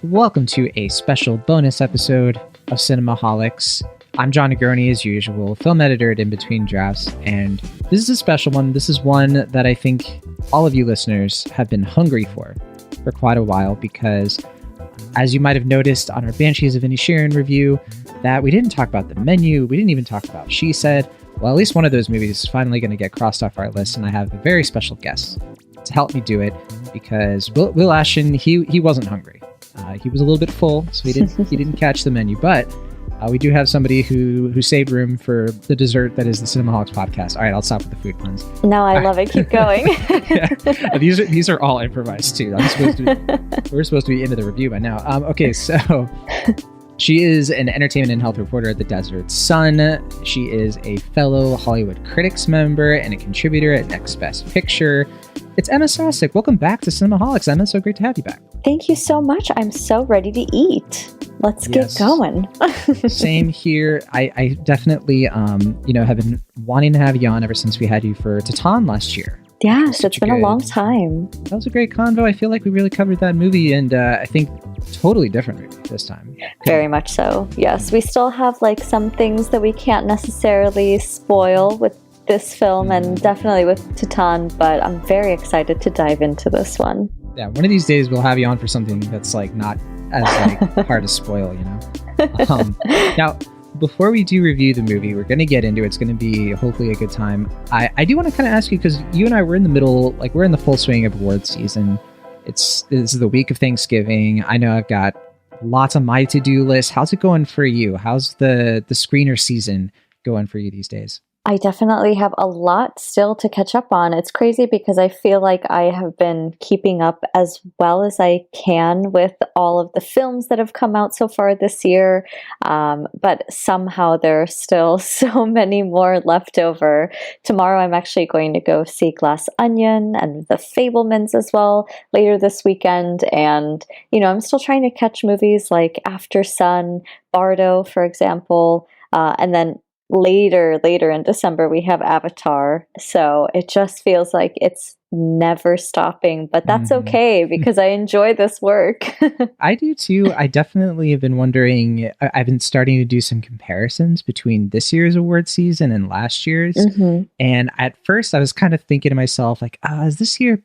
Welcome to a special bonus episode of Cinemaholics. I'm John Negroni, as usual, film editor at In Between Drafts, and this is a special one. This is one that I think all of you listeners have been hungry for quite a while, because as you might have noticed on our Banshees of Inisherin review, that we didn't talk about the menu, we didn't even talk about She Said. Well, at least one of those movies is finally going to get crossed off our list, and I have a very special guest to help me do it, because Will Ashton, he wasn't hungry. He was a little bit full, so he didn't catch the menu. But we do have somebody who saved room for the dessert that is the Cinemaholics podcast. All right, I'll stop with the food puns. No, I love it. Keep going. Yeah. These are all improvised too. We're supposed to be into the review by now. Okay, so she is an entertainment and health reporter at the Desert Sun. She is a fellow Hollywood Critics member and a contributor at Next Best Picture. It's Emma Sosik. Welcome back to Cinemaholics. Emma, so great to have you back. Thank you so much. I'm so ready to eat. Let's get going. Same here. I definitely, have been wanting to have you on ever since we had you for Titan last year. Yes, it's been a long time. That was a great convo. I feel like we really covered that movie, and I think totally different movie this time. Very much so. Yes, we still have some things that we can't necessarily spoil with this film, and definitely with Titan, but I'm very excited to dive into this one. Yeah, one of these days we'll have you on for something that's not as hard to spoil, Now, before we do review the movie, we're going to get into it. It's going to be hopefully a good time. I do want to kind of ask you, because you and I were in the middle, we're in the full swing of awards season. This is the week of Thanksgiving. I know I've got lots on my to-do list. How's it going for you? How's the screener season going for you these days? I definitely have a lot still to catch up on. It's crazy because I feel like I have been keeping up as well as I can with all of the films that have come out so far this year. But somehow there are still so many more left over. Tomorrow I'm actually going to go see Glass Onion and The Fabelmans as well later this weekend. And, I'm still trying to catch movies like After Sun, Bardo, for example, and then later in December we have Avatar, so it just feels like it's never stopping, but that's okay because I enjoy this work. I do too. I definitely have been wondering, I've been starting to do some comparisons between this year's award season and last year's, and at first I was kind of thinking to myself is this year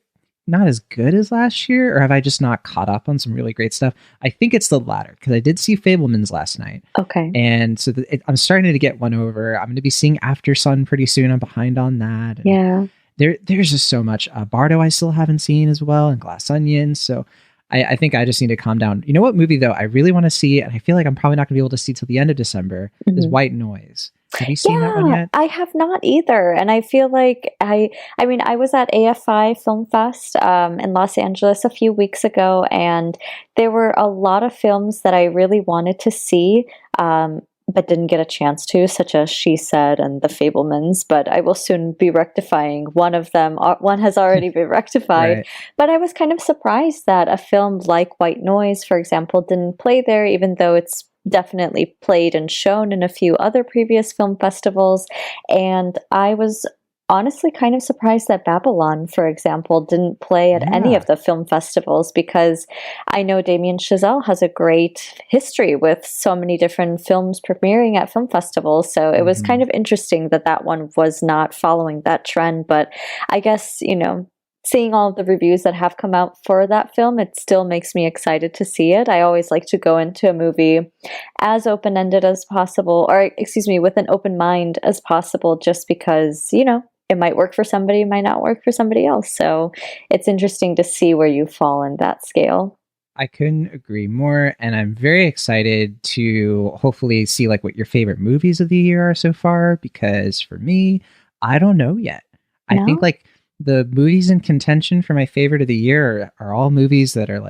not as good as last year, or have I just not caught up on some really great stuff? I think it's the latter, because I did see Fabelmans last night. Okay. And so I'm starting to get one over. I'm going to be seeing After Sun pretty soon. I'm behind on that. And yeah. There's just so much. Bardo I still haven't seen as well, and Glass Onion. So I think I just need to calm down. You know what movie, though, I really want to see, and I feel like I'm probably not going to be able to see till the end of December, is White Noise. Have you seen that one yet? I have not either. And I feel like I was at AFI Film Fest in Los Angeles a few weeks ago, and there were a lot of films that I really wanted to see, but didn't get a chance to, such as She Said and The Fabelmans, but I will soon be rectifying one of them. One has already been rectified. Right. But I was kind of surprised that a film like White Noise, for example, didn't play there, even though it's definitely played and shown in a few other previous film festivals. And I was honestly kind of surprised that Babylon, for example, didn't play at any of the film festivals, because I know Damien Chazelle has a great history with so many different films premiering at film festivals. So it was kind of interesting that one was not following that trend. But I guess, seeing all of the reviews that have come out for that film, it still makes me excited to see it. I always like to go into a movie as open-ended as possible, with an open mind as possible, just because, it might work for somebody, it might not work for somebody else. So it's interesting to see where you fall in that scale. I couldn't agree more, and I'm very excited to hopefully see what your favorite movies of the year are so far, because for me, I don't know yet. No? I think the movies in contention for my favorite of the year are all movies that are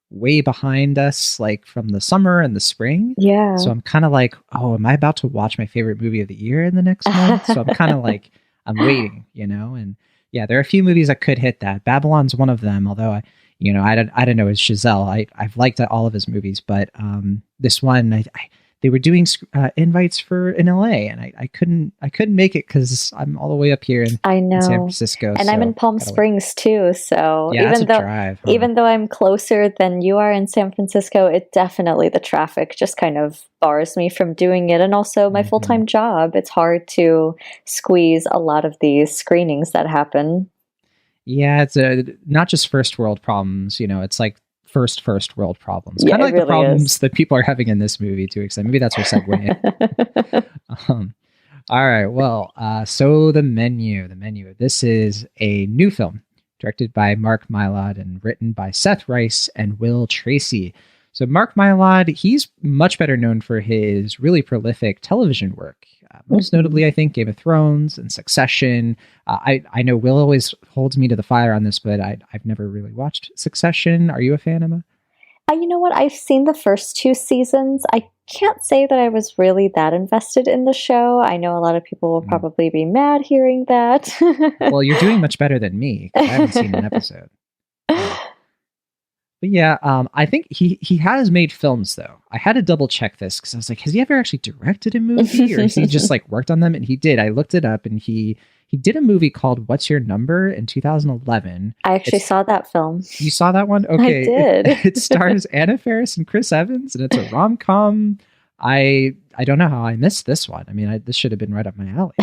way behind us, from the summer and the spring. Yeah. So I'm kind of am I about to watch my favorite movie of the year in the next month? So I'm kind of I'm waiting, and yeah, there are a few movies that could hit that. Babylon's one of them, although I don't know, it's Chazelle. I've liked all of his movies, but this one, they were doing invites for in LA, and I couldn't make it because I'm all the way up here in San Francisco, and I'm in Palm Springs too. So yeah, even though drive, huh? Even though I'm closer than you are in San Francisco, it definitely, the traffic just kind of bars me from doing it, and also my full-time job. It's hard to squeeze a lot of these screenings that happen. Yeah, it's not just first world problems. It's like first world problems, kind of like really the problems that people are having in this movie to extent. Maybe that's our segue. All right, well, so the menu. This is a new film directed by Mark Mylod and written by Seth Rice and Will Tracy. So Mark Mylod, he's much better known for his really prolific television work. Most notably, I think, Game of Thrones and Succession. I know Will always holds me to the fire on this, but I've never really watched Succession. Are you a fan, Emma? You know what? I've seen the first 2 seasons. I can't say that I was really that invested in the show. I know a lot of people will probably be mad hearing that. Well, you're doing much better than me. I haven't seen an episode. But yeah, I think he has made films, though. I had to double check this because I was like, has he ever actually directed a movie, or has he just like worked on them? And he did. I looked it up, and he did a movie called What's Your Number in 2011. I actually saw that film. You saw that one? Okay. I did. It stars Anna Faris and Chris Evans, and it's a rom-com. I don't know how I missed this one. I mean, this should have been right up my alley.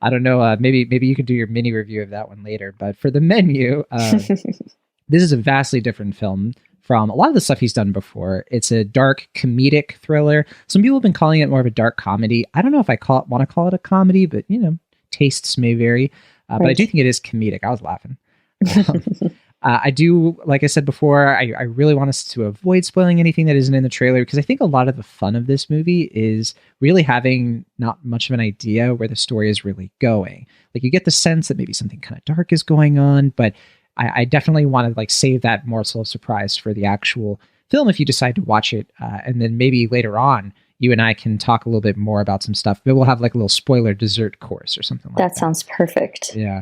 I don't know. Maybe you can do your mini review of that one later. But for the menu, this is a vastly different film from a lot of the stuff he's done before. It's a dark comedic thriller. Some people have been calling it more of a dark comedy. I don't know if I want to call it a comedy, but tastes may vary. Right. But I do think it is comedic. I was laughing. I do, like I said before, I really want us to avoid spoiling anything that isn't in the trailer, because I think a lot of the fun of this movie is really having not much of an idea where the story is really going. Like, you get the sense that maybe something kind of dark is going on, but I definitely want to save that morsel of surprise for the actual film if you decide to watch it. And then maybe later on, you and I can talk a little bit more about some stuff, but we'll have a little spoiler dessert course or something like that. That sounds perfect. Yeah.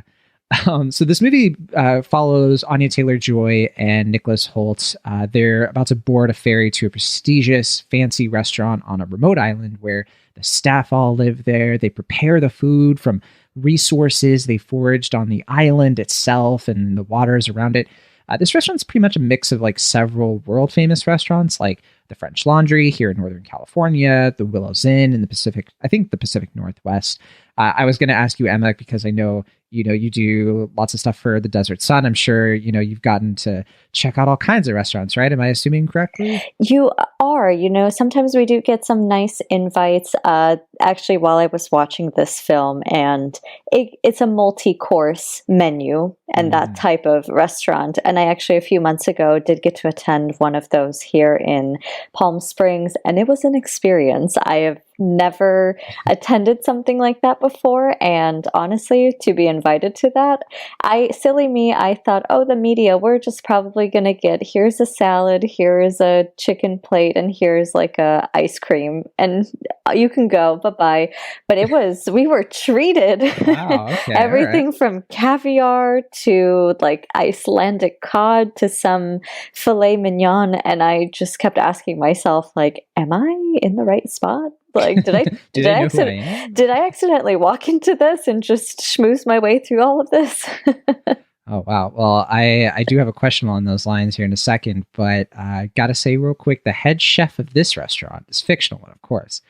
So this movie follows Anya Taylor-Joy and Nicholas Hoult. They're about to board a ferry to a prestigious, fancy restaurant on a remote island where the staff all live there. They prepare the food from resources they foraged on the island itself and the waters around it. This restaurant's pretty much a mix of several world famous restaurants, like the French Laundry here in Northern California, the Willow's Inn in the Pacific Northwest. I was going to ask you, Emma, because I know you do lots of stuff for the Desert Sun. I'm sure you've gotten to check out all kinds of restaurants, right? Am I assuming correctly? You are. Sometimes we do get some nice invites. Actually, while I was watching this film, and it's a multi-course menu and that type of restaurant. And I actually, a few months ago, did get to attend one of those here in Palm Springs, and it was an experience. I have never attended something like that before, and honestly, to be invited to that, silly me, I thought, oh, the media, we're just probably gonna get, here's a salad, here's a chicken plate, and here's a ice cream, and you can go, bye-bye. But we were treated. Wow, okay, everything from caviar to Icelandic cod to some filet mignon, and I just kept asking myself, am I in the right spot? Did I accidentally walk into this and just schmooze my way through all of this? Oh, wow. Well, I do have a question along those lines here in a second, but I got to say real quick, the head chef of this restaurant is fictional one, of course.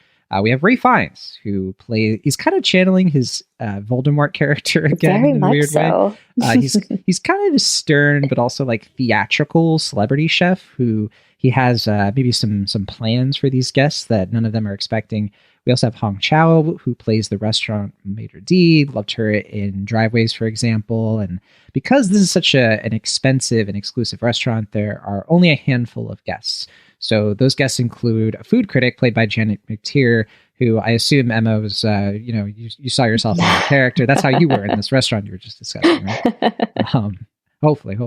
We have Ralph Fiennes, he's kind of channeling his Voldemort character again. Very in a much weird so. Way. He's kind of a stern, but also theatrical celebrity chef who he has maybe some plans for these guests that none of them are expecting. We also have Hong Chow, who plays the restaurant maitre d'. Loved her in Driveways, for example. And because this is such an expensive and exclusive restaurant, there are only a handful of guests. So those guests include a food critic played by Janet McTeer, who I assume, Emma, was, you saw yourself in the character. That's how you were in this restaurant you were just discussing, right? Hopefully.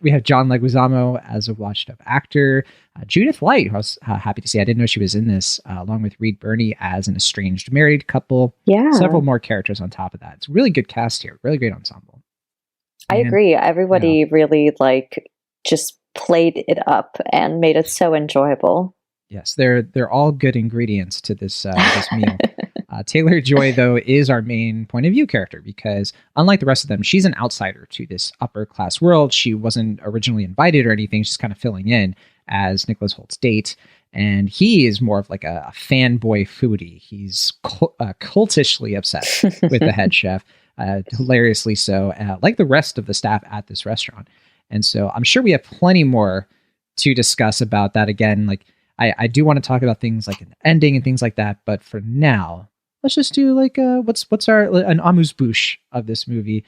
We have John Leguizamo as a washed-up actor. Judith Light, who I was happy to see. I didn't know she was in this, along with Reed Birney as an estranged married couple. Yeah. Several more characters on top of that. It's a really good cast here. Really great ensemble. I agree. Everybody really just played it up and made it so enjoyable. Yes, they're all good ingredients to this meal. Taylor-Joy, though, is our main point of view character because, unlike the rest of them, she's an outsider to this upper class world. She wasn't originally invited or anything; she's kind of filling in as Nicholas Holt's date, and he is more of like a fanboy foodie. He's cultishly obsessed with the head chef, hilariously so, like the rest of the staff at this restaurant. And so, I'm sure we have plenty more to discuss about that. Again, like I do want to talk about things like an ending and things like that, but for now, let's just do like what's an amuse-bouche of this movie.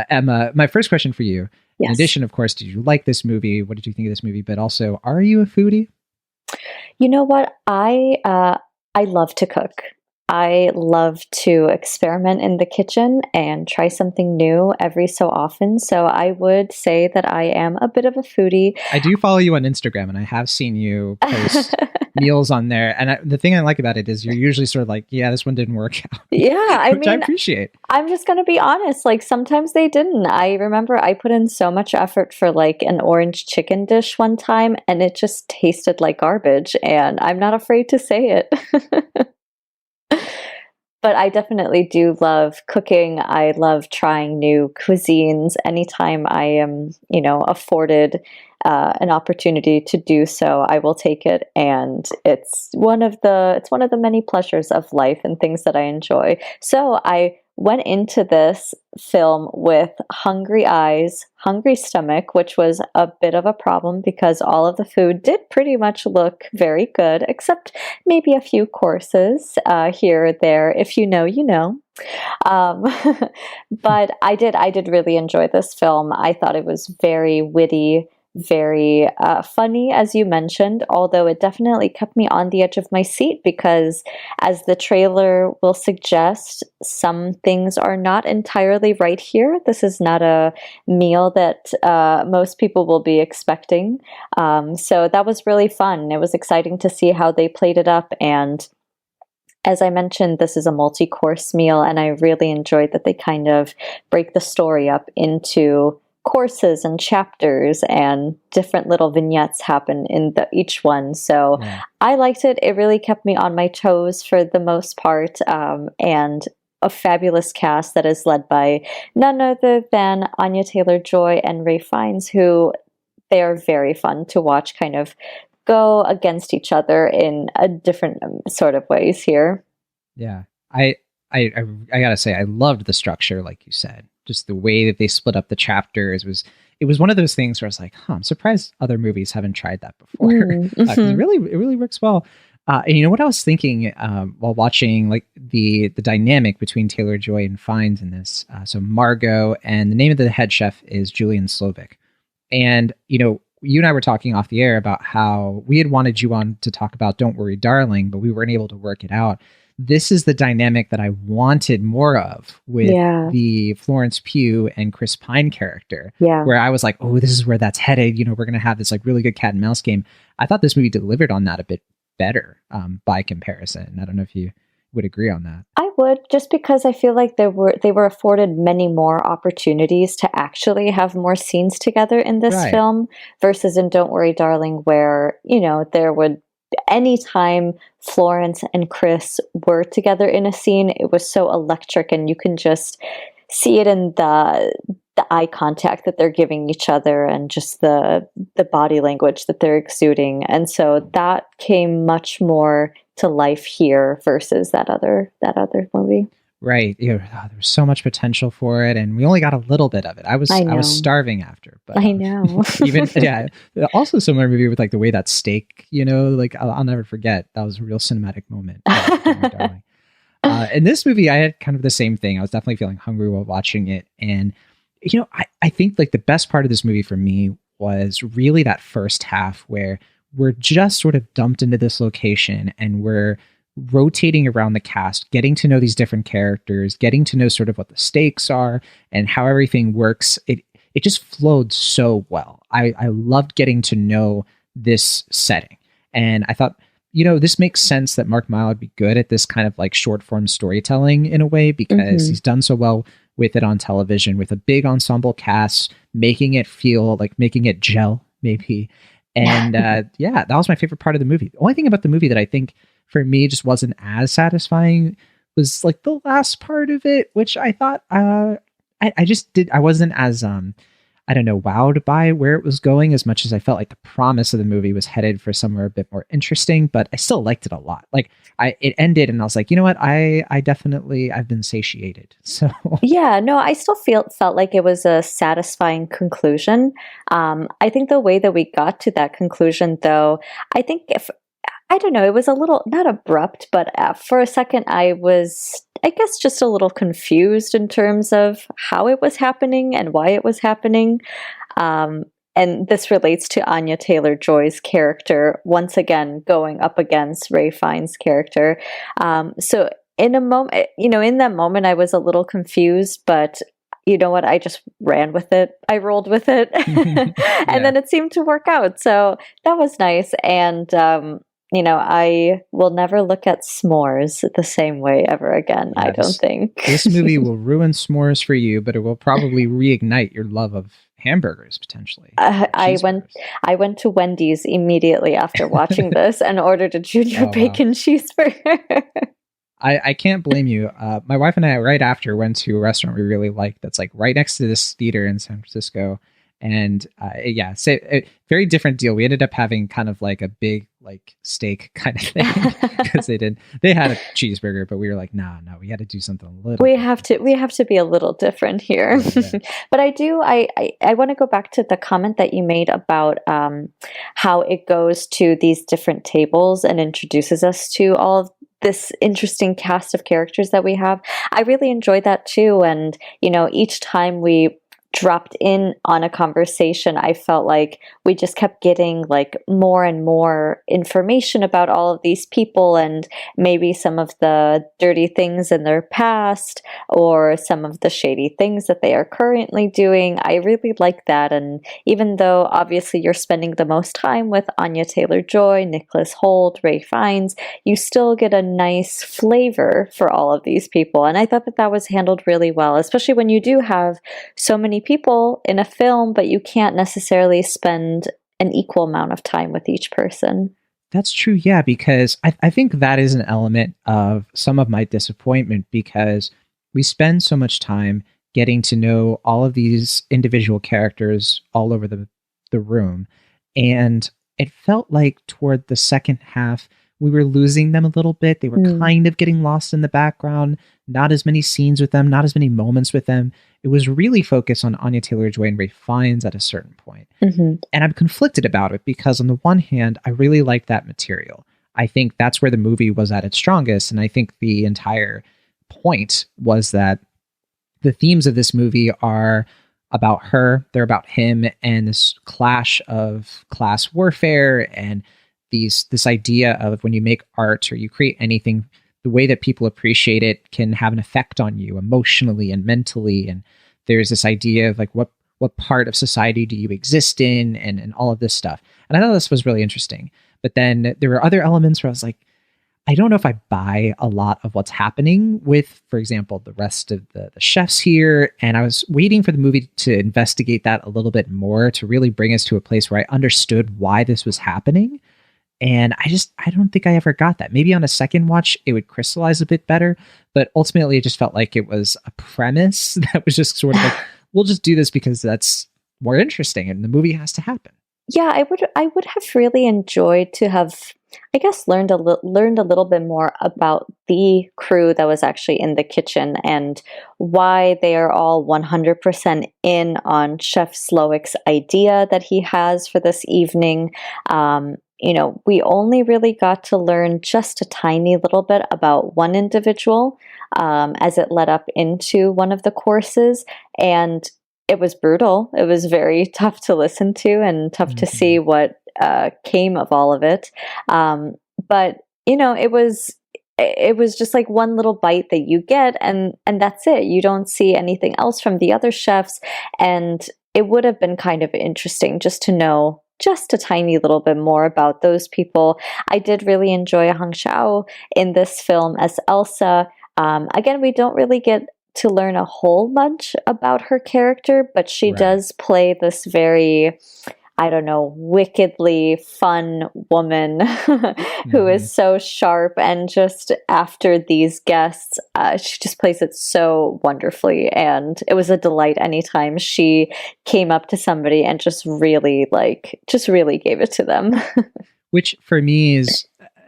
Emma, my first question for you, Yes. in addition, of course, did you like this movie? What did you think of this movie? But also, are you a foodie? You know what? I love to cook. I love to experiment in the kitchen and try something new every so often. So I would say that I am a bit of a foodie. I do follow you on Instagram, and I have seen you post meals on there. And the thing I like about it is you're usually sort of like, yeah, this one didn't work out. Yeah, which I appreciate. I'm just going to be honest. Like sometimes they didn't. I remember I put in so much effort for like an orange chicken dish one time and it just tasted like garbage. And I'm not afraid to say it. But I definitely do love cooking. I love trying new cuisines. Anytime I am, afforded an opportunity to do so, I will take it. And it's one of the many pleasures of life and things that I enjoy. So I went into this film with hungry eyes, hungry stomach, which was a bit of a problem because all of the food did pretty much look very good, except maybe a few courses here or there. If you know, you know. But I did really enjoy this film. I thought it was very witty, very funny, as you mentioned, although it definitely kept me on the edge of my seat because, as the trailer will suggest, some things are not entirely right here. This is not a meal that most people will be expecting. So that was really fun. It was exciting to see how they played it up. And as I mentioned, this is a multi-course meal, and I really enjoyed that they kind of break the story up into courses and chapters, and different little vignettes happen in each one. So yeah. I liked it. It really kept me on my toes for the most part, and a fabulous cast that is led by none other than Anya Taylor-Joy and Ralph Fiennes, who they are very fun to watch kind of go against each other in a different sort of ways here. Yeah, I gotta say, I loved the structure, like you said. Just the way that they split up the chapters it was one of those things where I was like, I'm surprised other movies haven't tried that before. It really works well. And you know what I was thinking while watching like the dynamic between Taylor-Joy and Fiennes in this. So Margot, and the name of the head chef is Julian Slovic. And, you and I were talking off the air about how we had wanted you on to talk about Don't Worry, Darling, but we weren't able to work it out. This is the dynamic that I wanted more of with the Florence Pugh and Chris Pine character, where I was like, oh, this is where that's headed. We're going to have this like really good cat and mouse game. I thought this movie delivered on that a bit better by comparison. I don't know if you would agree on that. I would, just because I feel like they were afforded many more opportunities to actually have more scenes together in this film versus in Don't Worry, Darling, where, there would anytime Florence and Chris were together in a scene, it was so electric, and you can just see it in the eye contact that they're giving each other and just the body language that they're exuding. And so that came much more to life here versus that other movie. Right. There was so much potential for it, and we only got a little bit of it. I was starving after. But, I know. Also similar movie with like the way that steak, like I'll never forget. That was a real cinematic moment. In this movie, I had kind of the same thing. I was definitely feeling hungry while watching it. And, I think like the best part of this movie for me was really that first half where we're just sort of dumped into this location and we're rotating around the cast, getting to know these different characters, getting to know sort of what the stakes are and how everything works. It just flowed so well. I loved getting to know this setting. And I thought, this makes sense that Mark Myle would be good at this kind of like short form storytelling in a way, because he's done so well with it on television with a big ensemble cast, making it feel like making it gel maybe. And yeah, that was my favorite part of the movie. The only thing about the movie that I think for me just wasn't as satisfying was like the last part of it, which I thought I just did. I wasn't as I don't know, wowed by where it was going as much as I felt like the promise of the movie was headed for somewhere a bit more interesting, but I still liked it a lot. Like it ended and I was like, you know what? I definitely, I've been satiated. So Yeah, no, I still felt like it was a satisfying conclusion. I think the way that we got to that conclusion, though, I think if I don't know, it was a little not abrupt, but for a second I was, I guess, just a little confused in terms of how it was happening and why it was happening. And this relates to Anya Taylor-Joy's character once again going up against Ray Fiennes' character. So in a moment, in that moment, I was a little confused, but you know what? I just ran with it. I rolled with it, and then it seemed to work out. So that was nice. And I will never look at s'mores the same way ever again. Yeah, I don't think this movie will ruin s'mores for you, but it will probably reignite your love of hamburgers potentially. I went to Wendy's immediately after watching this and ordered a junior bacon cheeseburger. I can't blame you. My wife and I right after went to a restaurant we really liked that's like right next to this theater in San Francisco. And very different deal. We ended up having kind of like a big like steak kind of thing because they had a cheeseburger, but we were like, no, we had to do something a little. We have to be a little different here. Yeah. But I want to go back to the comment that you made about how it goes to these different tables and introduces us to all of this interesting cast of characters that we have. I really enjoyed that too. And, each time we dropped in on a conversation, I felt like we just kept getting like more and more information about all of these people and maybe some of the dirty things in their past or some of the shady things that they are currently doing. I really like that. And even though obviously you're spending the most time with Anya Taylor-Joy, Nicholas Hoult, Ray Fiennes, you still get a nice flavor for all of these people. And I thought that was handled really well, especially when you do have so many people in a film, but you can't necessarily spend an equal amount of time with each person. That's true, yeah, because I think that is an element of some of my disappointment because we spend so much time getting to know all of these individual characters all over the room. And it felt like toward the second half, we were losing them a little bit. They were kind of getting lost in the background. Not as many scenes with them, not as many moments with them. It was really focused on Anya Taylor-Joy and Ray Fiennes at a certain point. And I'm conflicted about it because on the one hand, I really like that material. I think that's where the movie was at its strongest. And I think the entire point was that the themes of this movie are about her, they're about him, and this clash of class warfare and this idea of when you make art or you create anything, the way that people appreciate it can have an effect on you emotionally and mentally. And there's this idea of like what part of society do you exist in and all of this stuff. And I thought this was really interesting. But then there were other elements where I was like, I don't know if I buy a lot of what's happening with, for example, the rest of the chefs here. And I was waiting for the movie to investigate that a little bit more to really bring us to a place where I understood why this was happening. And I don't think I ever got that. Maybe on a second watch, it would crystallize a bit better. But ultimately, it just felt like it was a premise that was just sort of like, we'll just do this because that's more interesting and the movie has to happen. Yeah, I would have really enjoyed to have, I guess, learned a little bit more about the crew that was actually in the kitchen and why they are all 100% in on Chef Slowik's idea that he has for this evening. We only really got to learn just a tiny little bit about one individual as it led up into one of the courses. And it was brutal. It was very tough to listen to and tough to see what came of all of it. But, it was just like one little bite that you get and that's it. You don't see anything else from the other chefs. And it would have been kind of interesting just to know just a tiny little bit more about those people. I did really enjoy Hong Shao in this film as Elsa. Again, we don't really get to learn a whole bunch about her character, but she does play this very I don't know, wickedly fun woman who Hmm. is so sharp. And just after these guests, she just plays it so wonderfully. And it was a delight anytime she came up to somebody and just really gave it to them. Which for me is,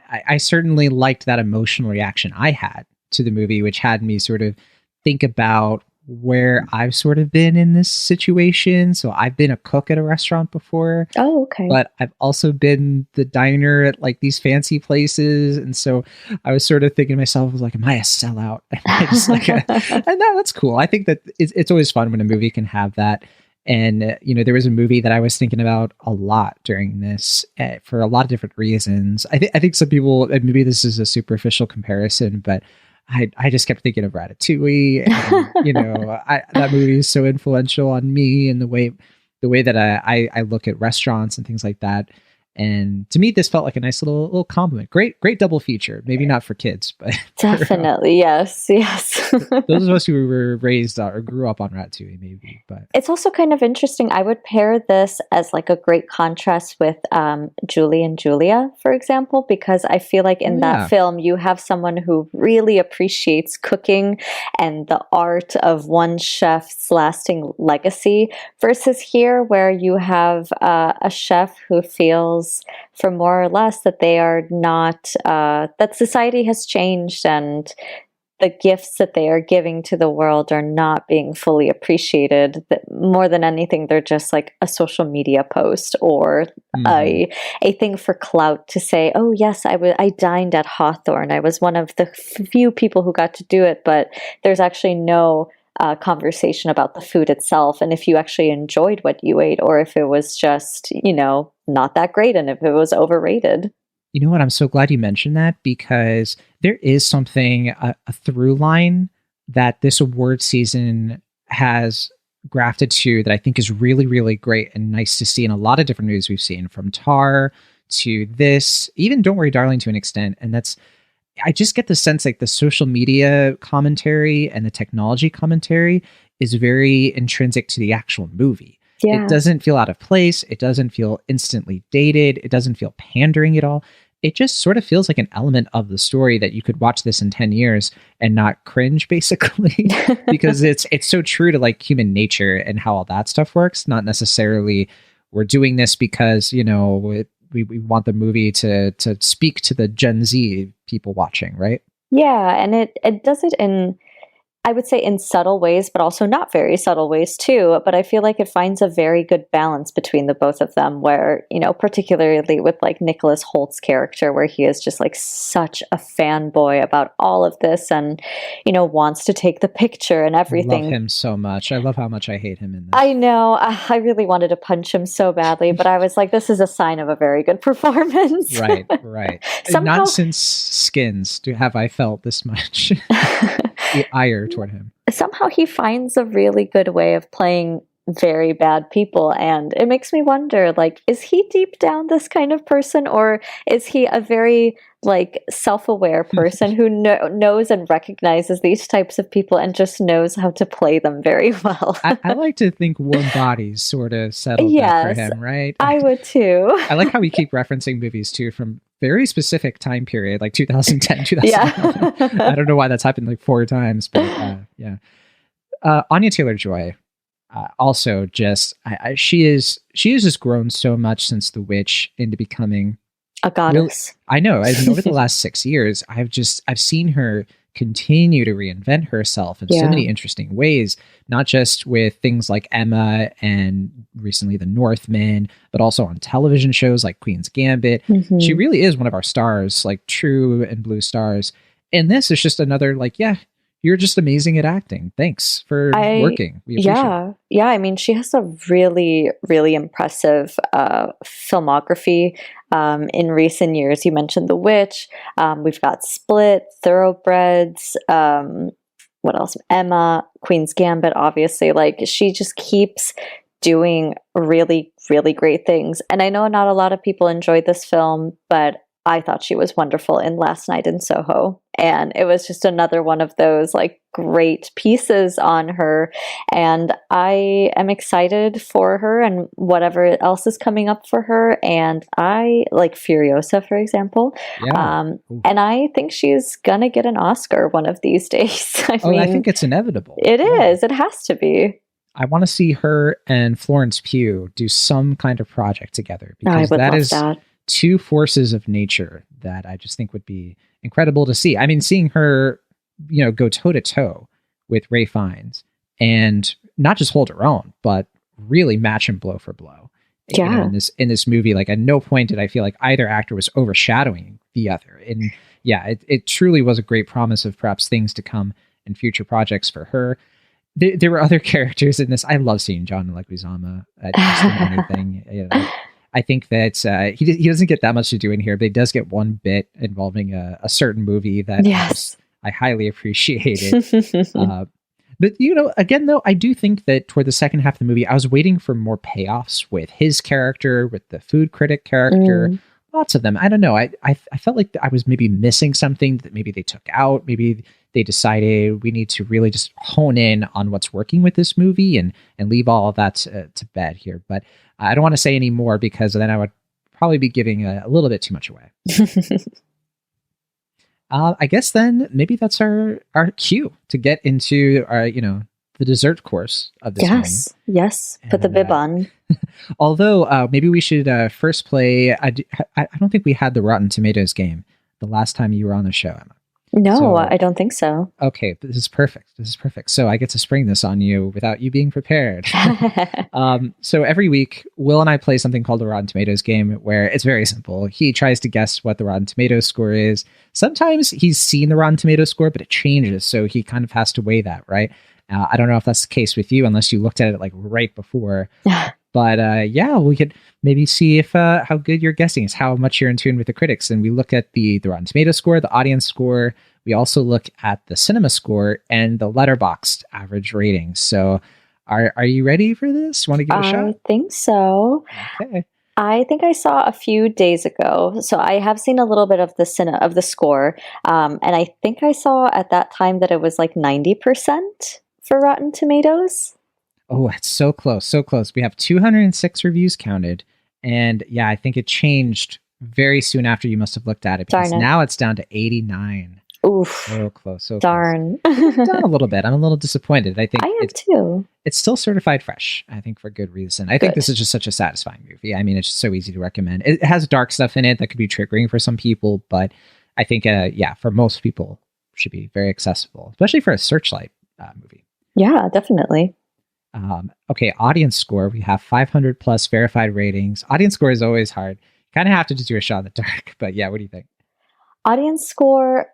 I certainly liked that emotional reaction I had to the movie, which had me sort of think about where I've sort of been in this situation. So I've been a cook at a restaurant before, Oh, okay. but I've also been the diner at like these fancy places. And so I was sort of thinking to myself, I was like, am I a sellout? Am I just like and that's cool. I think that it's always fun when a movie can have that. And, there was a movie that I was thinking about a lot during this for a lot of different reasons. I think some people, and maybe this is a superficial comparison, but I just kept thinking of Ratatouille. And, that movie is so influential on me and the way that I look at restaurants and things like that. And to me, this felt like a nice little compliment. Great double feature. Maybe not for kids, but Definitely, yes. those of us who were raised or grew up on Ratatouille, maybe. But It's also kind of interesting. I would pair this as like a great contrast with Julie and Julia, for example, because I feel like in that film, you have someone who really appreciates cooking and the art of one chef's lasting legacy, versus here, where you have a chef who feels, for more or less, that they are not, that society has changed and the gifts that they are giving to the world are not being fully appreciated. That more than anything, they're just like a social media post or a thing for clout to say, oh yes, I dined at Hawthorne. I was one of the few people who got to do it, but there's actually no conversation about the food itself, and if you actually enjoyed what you ate, or if it was just, not that great, and if it was overrated. You know what? I'm so glad you mentioned that, because there is something, a through line that this award season has grafted to that I think is really, really great and nice to see in a lot of different movies we've seen, from Tar to this, even Don't Worry, Darling, to an extent. And that's, I just get the sense like the social media commentary and the technology commentary is very intrinsic to the actual movie. Yeah. It doesn't feel out of place. It doesn't feel instantly dated. It doesn't feel pandering at all. It just sort of feels like an element of the story that you could watch this in 10 years and not cringe, basically, because it's so true to like human nature and how all that stuff works. Not necessarily we're doing this because, we want the movie to speak to the Gen Z people watching, right? Yeah, and it does it in, I would say, in subtle ways, but also not very subtle ways too. But I feel like it finds a very good balance between the both of them, where, particularly with like Nicholas Holt's character, where he is just like such a fanboy about all of this and, wants to take the picture and everything. I love him so much. I love how much I hate him in this. I know. I really wanted to punch him so badly, but I was like, this is a sign of a very good performance. Right. Somehow, not since Skins have I felt this much the ire toward him. Somehow he finds a really good way of playing very bad people, and it makes me wonder, like, is he deep down this kind of person, or is he a very like self-aware person who knows and recognizes these types of people and just knows how to play them very well? I like to think Warm Bodies sort of settled that for him, right? I would too. I like how we keep referencing movies too from very specific time period, like 2010, 2011. Yeah. I don't know why that's happened like 4 times, but yeah. Anya Taylor-Joy, also just she has just grown so much since The Witch into becoming a goddess. I know. Over the last 6 years, I've seen her continue to reinvent herself in so many interesting ways, not just with things like Emma and recently The Northman, but also on television shows like Queen's Gambit. Mm-hmm. She really is one of our stars, like true and blue stars. And this is just another like, yeah, you're just amazing at acting. Thanks for working. We appreciate it. Yeah. I mean, she has a really, really impressive filmography in recent years. You mentioned The Witch. We've got Split, Thoroughbreds. What else? Emma, Queen's Gambit, obviously. Like, she just keeps doing really, really great things. And I know not a lot of people enjoyed this film, but I thought she was wonderful in Last Night in Soho. and it was just another one of those like great pieces on her. And I am excited for her and whatever else is coming up for her. And I like Furiosa, for example. Yeah. And I think she's gonna get an Oscar one of these days. I think it's inevitable. It is. It has to be. I want to see her and Florence Pugh do some kind of project together, because that is two forces of nature that I just think would be incredible to see. I mean, seeing her, go toe to toe with Ralph Fiennes and not just hold her own, but really match him blow for blow. Yeah. In this movie, like at no point did I feel like either actor was overshadowing the other. And yeah, it truly was a great promise of perhaps things to come in future projects for her. There were other characters in this. I love seeing John Leguizamo just in anything. I think that he doesn't get that much to do in here, but he does get one bit involving a certain movie that I highly appreciated. But, again, though, I do think that toward the second half of the movie, I was waiting for more payoffs with his character, with the food critic character. Lots of them. I don't know. I felt like I was maybe missing something that maybe they took out. Maybe they decided we need to really just hone in on what's working with this movie and leave all of that to bed here. But I don't want to say any more, because then I would probably be giving a little bit too much away. I guess then maybe that's our cue to get into our, the dessert course of this movie. Yes. Put the bib on. Although maybe we should first play. I don't think we had the Rotten Tomatoes game the last time you were on the show, Emma. No, I don't think so. Okay, this is perfect. So I get to spring this on you without you being prepared. So every week, Will and I play something called the Rotten Tomatoes game, where it's very simple. He tries to guess what the Rotten Tomatoes score is. Sometimes he's seen the Rotten Tomatoes score, but it changes, so he kind of has to weigh that, right? I don't know if that's the case with you, unless you looked at it like right before. But yeah, we could maybe see if how good your guessing is, how much you're in tune with the critics. And we look at the Rotten Tomatoes score, the audience score. We also look at the cinema score and the Letterboxd average rating. So are you ready for this? Want to give it a shot? I think so. Okay. I think I saw a few days ago. So I have seen a little bit of the score. And I think I saw at that time that it was like 90% for Rotten Tomatoes. Oh, it's so close, so close. We have 206 reviews counted. And yeah, I think it changed very soon after you must have looked at it, because now it's down to 89. Oof. So close, so darn. Close. Down a little bit. I'm a little disappointed. I think I am too. It's still certified fresh, I think, for good reason. I think this is just such a satisfying movie. I mean, it's just so easy to recommend. It has dark stuff in it that could be triggering for some people, but I think, for most people, it should be very accessible, especially for a Searchlight movie. Yeah, definitely. Okay, audience score. We have 500 plus verified ratings. Audience score is always hard. Kind of have to just do a shot in the dark, but yeah, what do you think? Audience score,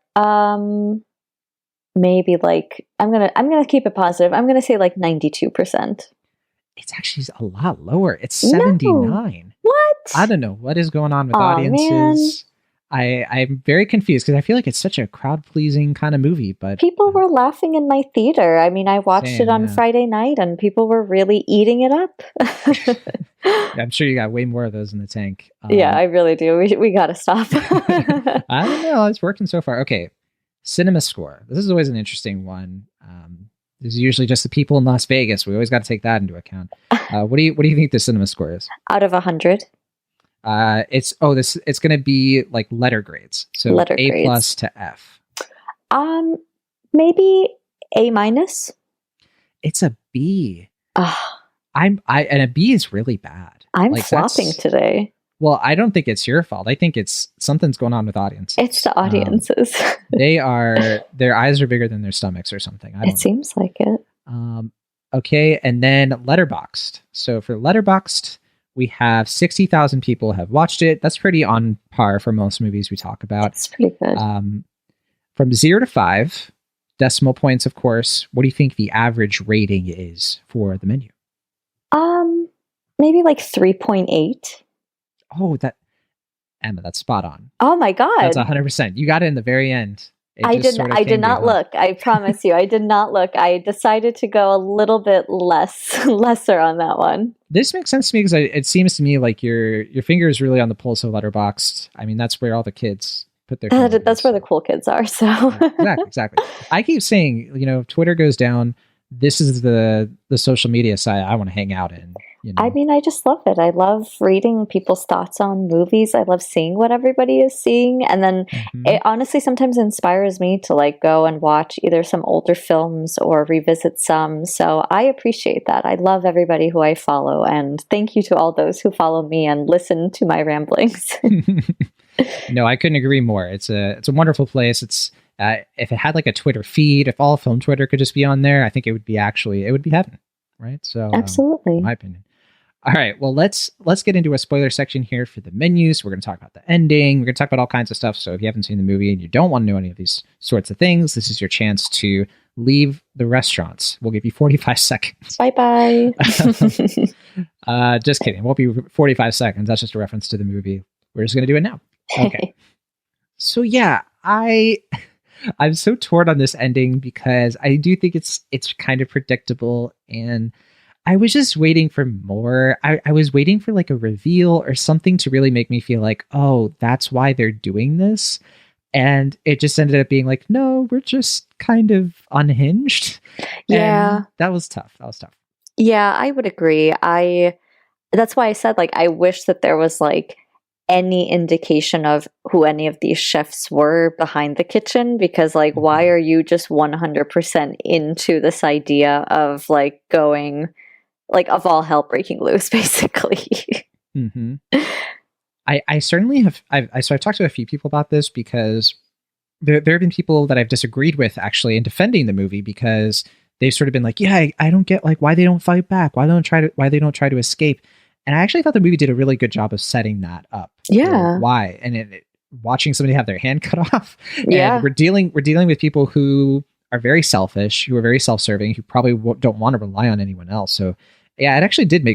maybe like I'm gonna keep it positive. I'm gonna say like 92%. It's actually a lot lower. It's 79. No. What? I don't know what is going on with audiences. I'm very confused, because I feel like it's such a crowd-pleasing kind of movie, but people were laughing in my theater. I mean, I watched it on Friday night, and people were really eating it up. I'm sure you got way more of those in the tank. Yeah, I really do. We got to stop. I don't know. It's working so far. Okay, cinema score. This is always an interesting one. This is usually just the people in Las Vegas. We always got to take that into account. What do you think the cinema score is? Out of 100. It's going to be like letter grades. So A plus to F. Maybe A minus. It's a B. And a B is really bad. I'm like, flopping today. Well, I don't think it's your fault. I think something's going on with audiences. It's the audiences. Their eyes are bigger than their stomachs or something. It seems like it. Okay. And then Letterboxd. So for Letterboxd, we have 60,000 people have watched it. That's pretty on par for most movies we talk about. That's pretty good. From 0 to 5, decimal points, of course. What do you think the average rating is for The Menu? Maybe like 3.8. Oh, Emma, that's spot on. Oh my God. That's 100%. You got it in the very end. I did not look. I promise you, I did not look. I decided to go a little bit lesser on that one. This makes sense to me, because it seems to me like your finger is really on the pulse of Letterboxd. I mean, that's where all the kids put their phone That's where the cool kids are. So exactly. I keep saying, if Twitter goes down, this is the social media site I want to hang out in. I mean, I just love it. I love reading people's thoughts on movies. I love seeing what everybody is seeing. And then it honestly sometimes inspires me to like go and watch either some older films or revisit some. So I appreciate that. I love everybody who I follow. And thank you to all those who follow me and listen to my ramblings. No, I couldn't agree more. It's a wonderful place. It's if it had like a Twitter feed, if all film Twitter could just be on there, I think it would be heaven, right? So absolutely, in my opinion. All right, well let's get into a spoiler section here for the menus. We're going to talk about the ending. We're going to talk about all kinds of stuff. So if you haven't seen the movie and you don't want to know any of these sorts of things, this is your chance to leave the restaurants. We'll give you 45 seconds. Bye. Just kidding. It won't be 45 seconds. That's just a reference to the movie. We're just going to do it now. Okay. So yeah, I'm so torn on this ending because I do think it's kind of predictable, and I was just waiting for more. I was waiting for like a reveal or something to really make me feel like, oh, that's why they're doing this. And it just ended up being like, no, we're just kind of unhinged. Yeah. And that was tough. Yeah, I would agree. That's why I said like I wish that there was like any indication of who any of these chefs were behind the kitchen, because like why are you just 100% into this idea of like going like of all hell breaking loose basically? I certainly have. So I've talked to a few people about this because there have been people that I've disagreed with actually in defending the movie, because they've sort of been like, yeah, I don't get like why they don't fight back, why they don't try to escape. And I actually thought the movie did a really good job of setting that up. Yeah. Why? And watching somebody have their hand cut off. Yeah. And we're dealing with people who are very selfish, who are very self-serving, who probably don't want to rely on anyone else. So yeah, it actually did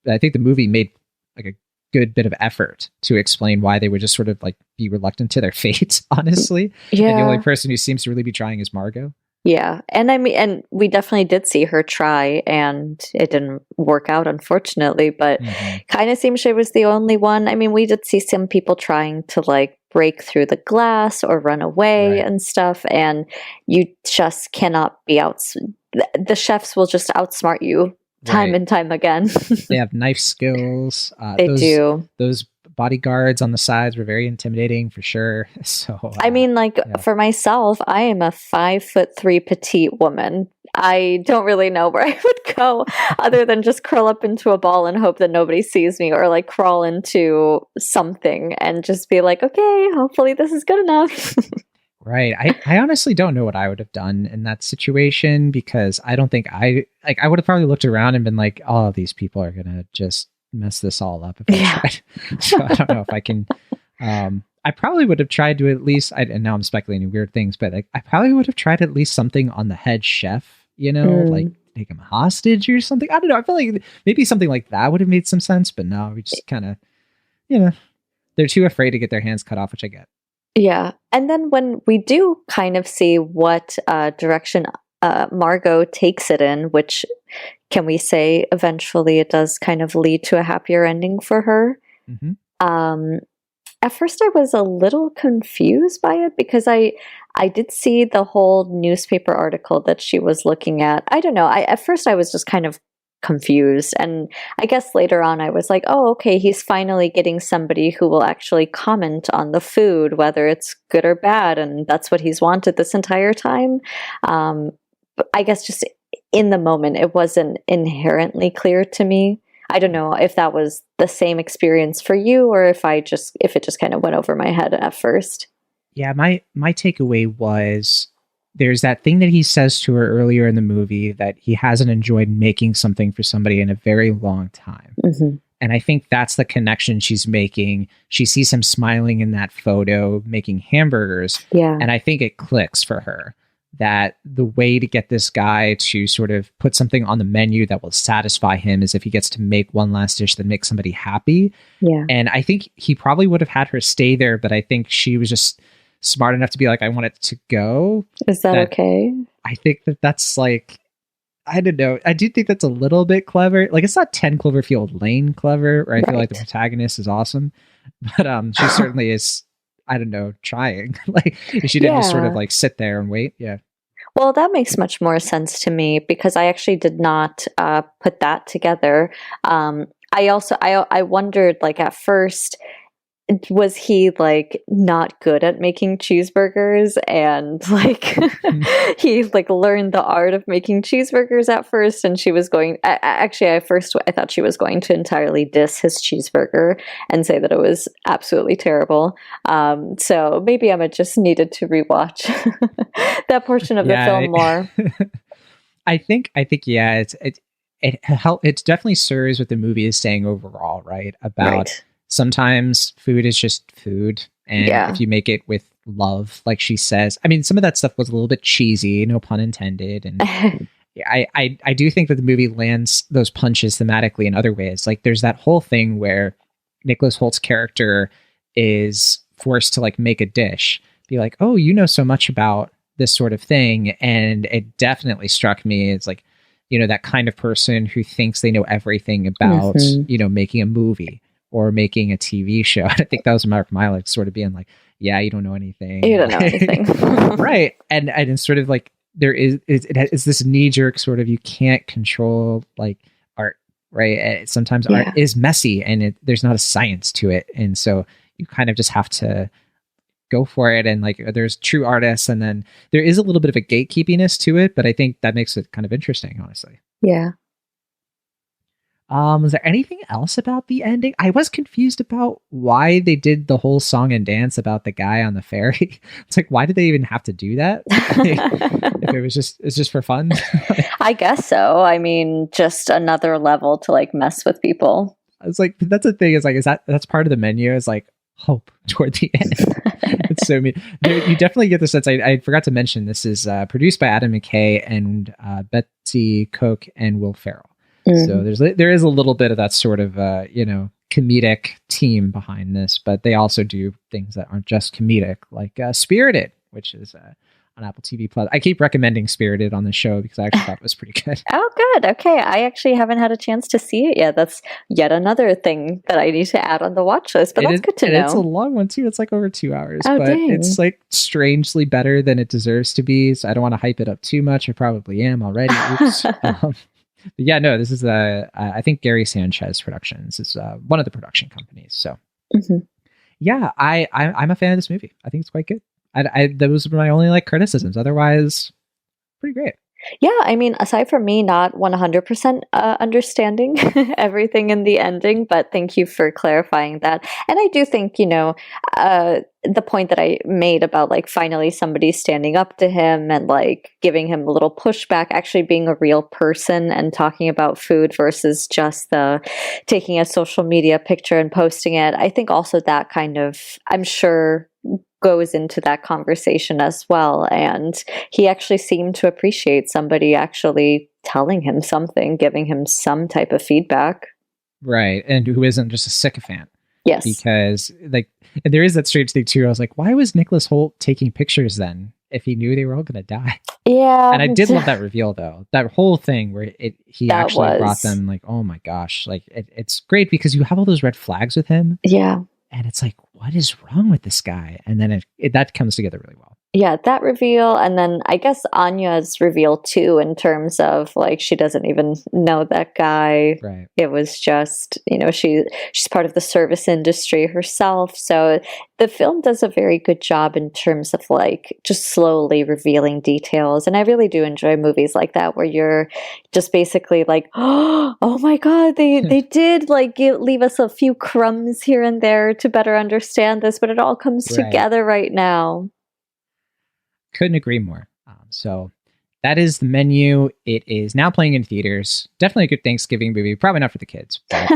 I think the movie made like a good bit of effort to explain why they would just sort of like be reluctant to their fate, honestly. Yeah. And the only person who seems to really be trying is Margot. Yeah. And I mean, and we definitely did see her try, and it didn't work out, unfortunately, but kind of seems she was the only one. I mean, we did see some people trying to like break through the glass or run away and stuff. And you just cannot be the chefs will just outsmart you time and time again. They have knife skills. They do. Those bodyguards on the sides were very intimidating for sure. So I mean, like for myself, I am a 5'3" petite woman. I don't really know where I would go other than just curl up into a ball and hope that nobody sees me, or like crawl into something and just be like, okay, hopefully this is good enough. Right. I honestly don't know what I would have done in that situation, because I don't think I would have probably looked around and been like, oh, these people are going to just mess this all up if I tried. So I don't know if I can. I probably would have tried to at least, and now I'm speculating weird things, but like, I probably would have tried at least something on the head chef, like take him hostage or something. I don't know. I feel like maybe something like that would have made some sense, but no, we just kind of, they're too afraid to get their hands cut off, which I get. Yeah. And then when we do kind of see what direction Margot takes it in, which can we say eventually it does kind of lead to a happier ending for her. At first I was a little confused by it, because I did see the whole newspaper article that she was looking at. I don't know. At first I was just kind of confused, and I guess later on I was like, oh, okay, he's finally getting somebody who will actually comment on the food, whether it's good or bad, and that's what he's wanted this entire time. But I guess just in the moment it wasn't inherently clear to me. I don't know if that was the same experience for you, or if it just kind of went over my head at first. Yeah, my takeaway was, there's that thing that he says to her earlier in the movie, that he hasn't enjoyed making something for somebody in a very long time. And I think that's the connection she's making. She sees him smiling in that photo, making hamburgers. Yeah. And I think it clicks for her that the way to get this guy to sort of put something on the menu that will satisfy him is if he gets to make one last dish that makes somebody happy. Yeah. And I think he probably would have had her stay there, but I think she was just smart enough to be like, I want it to go. Is that okay? I think that's like, I don't know. I do think that's a little bit clever. Like, it's not 10 Cloverfield Lane clever, where I feel like the protagonist is awesome, but she certainly is. I don't know, trying. Like she didn't just sort of Yeah. like sit there and wait. Yeah. Well, that makes much more sense to me because I actually did not put that together. I also I wondered like at first, was he like not good at making cheeseburgers and like he like learned the art of making cheeseburgers at first, and she was going actually at first I thought she was going to entirely diss his cheeseburger and say that it was absolutely terrible. So maybe Emma just needed to rewatch that portion of the Yeah. film more. I think yeah, it definitely serves what the movie is saying overall, right? About Right. sometimes food is just food, and Yeah. if you make it with love, like she says. I mean, some of that stuff was a little bit cheesy, no pun intended, and yeah, I do think that the movie lands those punches thematically in other ways. Like there's that whole thing where Nicholas Holt's character is forced to like make a dish, be like, oh, you know so much about this sort of thing. And it definitely struck me as like, that kind of person who thinks they know everything about, Mhm. making a movie or making a TV show. I think that was Mark Milek sort of being like, yeah, you don't know anything. You don't know anything. Right. And it's sort of like, it's this knee jerk sort of, you can't control like art, right? Sometimes art Yeah. is messy and there's not a science to it. And so you kind of just have to go for it. And like, there's true artists, and then there is a little bit of a gatekeepiness to it, but I think that makes it kind of interesting, honestly. Yeah. Was there anything else about the ending? I was confused about why they did the whole song and dance about the guy on the ferry. It's like, why did they even have to do that? If it's just for fun. I guess so. I mean, just another level to like mess with people. I was like, that's the thing. Is like, that's part of the menu? Is like hope toward the end. It's so mean. You definitely get the sense. I forgot to mention this is produced by Adam McKay and Betsy Koch and Will Ferrell. So there is a little bit of that sort of comedic team behind this, but they also do things that aren't just comedic, like Spirited, which is on Apple TV Plus. I keep recommending Spirited on the show because I actually thought it was pretty good. Oh, good. Okay. I actually haven't had a chance to see it yet. That's yet another thing that I need to add on the watch list, but that's good to know. It's a long one too. It's like over 2 hours, Oh, but dang. it's like strangely better than it deserves to be. So I don't want to hype it up too much. I probably am already. Oops. But yeah, no, this is I think Gary Sanchez Productions is one of the production companies. So yeah, I'm a fan of this movie. I think it's quite good. Those were my only like criticisms. Otherwise, pretty great. Yeah, I mean, aside from me not 100% understanding everything in the ending, but thank you for clarifying that. And I do think, the point that I made about like finally somebody standing up to him and like giving him a little pushback, actually being a real person and talking about food versus just taking a social media picture and posting it. I think also that kind of, I'm sure, goes into that conversation as well. And he actually seemed to appreciate somebody actually telling him something, giving him some type of feedback. Right. And who isn't just a sycophant. Yes. Because like, and there is that strange thing too. I was like, why was Nicholas Hoult taking pictures then if he knew they were all going to die? Yeah. And I did love that reveal though. That whole thing where he That actually brought was- them like, oh my gosh, like it's great because you have all those red flags with him. Yeah. And it's like, what is wrong with this guy? And then that comes together really well. Yeah, that reveal, and then I guess Anya's reveal too, in terms of like she doesn't even know that guy. Right. It was just, she's part of the service industry herself. So the film does a very good job in terms of like just slowly revealing details. And I really do enjoy movies like that where you're just basically like, oh my God, they did like leave us a few crumbs here and there to better understand this, but it all comes Right. together right now. Couldn't agree more. So that is the menu. It is now playing in theaters. Definitely a good Thanksgiving movie. Probably not for the kids, but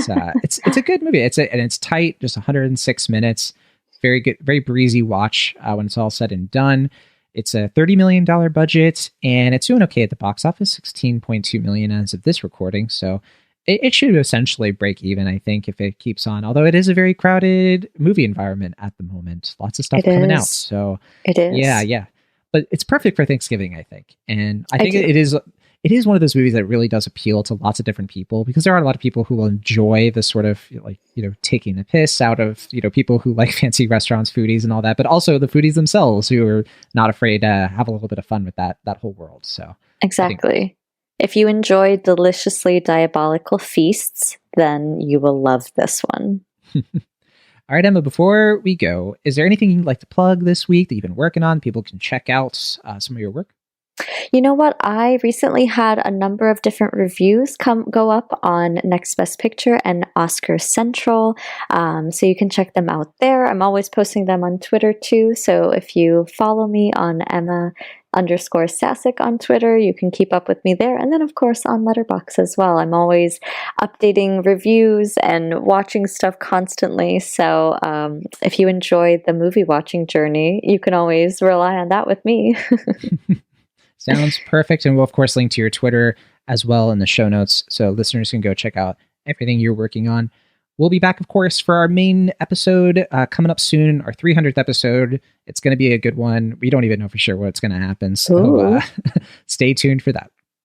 it's a good movie. And it's tight, just 106 minutes. Very good, very breezy watch when it's all said and done. It's a $30 million budget, and it's doing okay at the box office, 16.2 million as of this recording. So it should essentially break even, I think, if it keeps on. Although it is a very crowded movie environment at the moment. Lots of stuff It coming is. out. So It is. yeah. But it's perfect for Thanksgiving, I think. And I think do. it is it is one of those movies that really does appeal to lots of different people, because there are a lot of people who will enjoy the sort of like, taking the piss out of, people who like fancy restaurants, foodies and all that, but also the foodies themselves who are not afraid to have a little bit of fun with that whole world. So exactly. If you enjoy deliciously diabolical feasts, then you will love this one. All right, Emma, before we go, is there anything you'd like to plug this week that you've been working on? People can check out some of your work. You know what? I recently had a number of different reviews go up on Next Best Picture and Oscar Central, so you can check them out there. I'm always posting them on Twitter too, so if you follow me on Emma_Sasek on Twitter, you can keep up with me there, and then of course on Letterboxd as well. I'm always updating reviews and watching stuff constantly, so if you enjoy the movie watching journey, you can always rely on that with me. Sounds perfect. And we'll, of course, link to your Twitter as well in the show notes, so listeners can go check out everything you're working on. We'll be back, of course, for our main episode coming up soon, our 300th episode. It's going to be a good one. We don't even know for sure what's going to happen, so stay tuned for that.